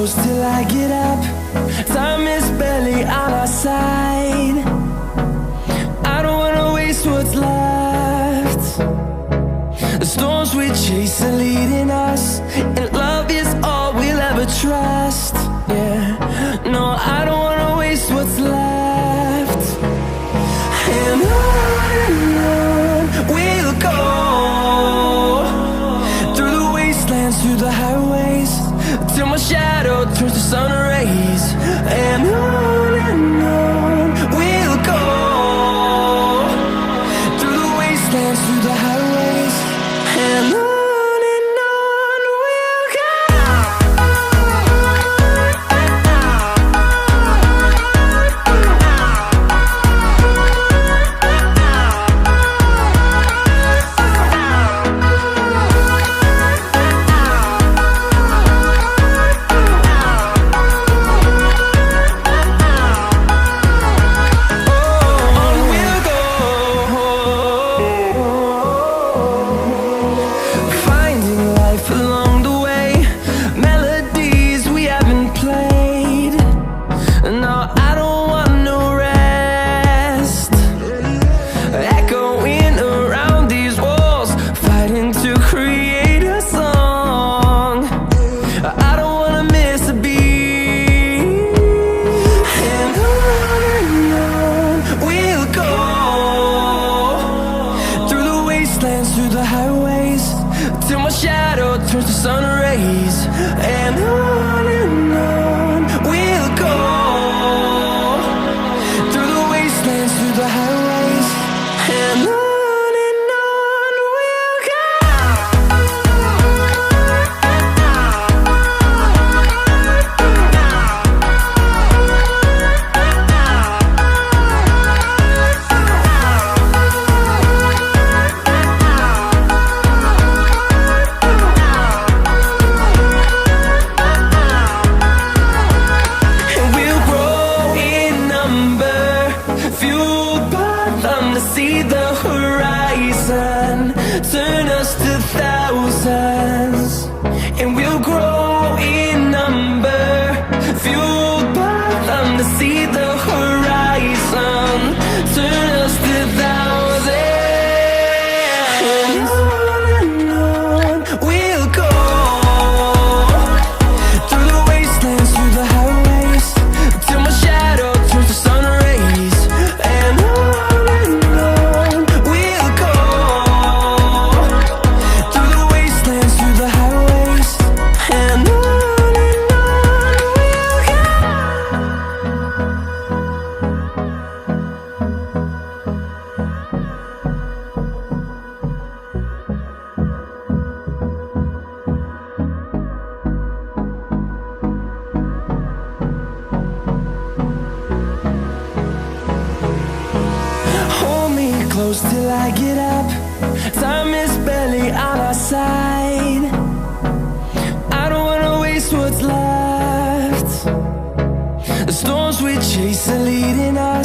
close till I get up. Time is barely on our side. I don't wanna waste what's left. The storms we chase are leading us, and love is all we'll ever trust. Yeah, no, I don't wanna waste what's left. And on we'll go, through the wastelands, through the highways, till my shadow turns to sun rays. And on we'll go, through the wastelands, through the highways, and on we'll go. Through the highways, till my shadow turns to sun rays. And on we'll go, through the wastelands, through the highways, and on we'll go. See the horizon, turn us to thousands, and we'll grow in number, fueled by them. To see the horizon, turn us to thousands, and on we'll go, through the wastelands, through the highways, till my shadow turns to sun rays. And close till I get up. Time is barely on our side. I don't wanna waste what's left. The storms we chase are leading us.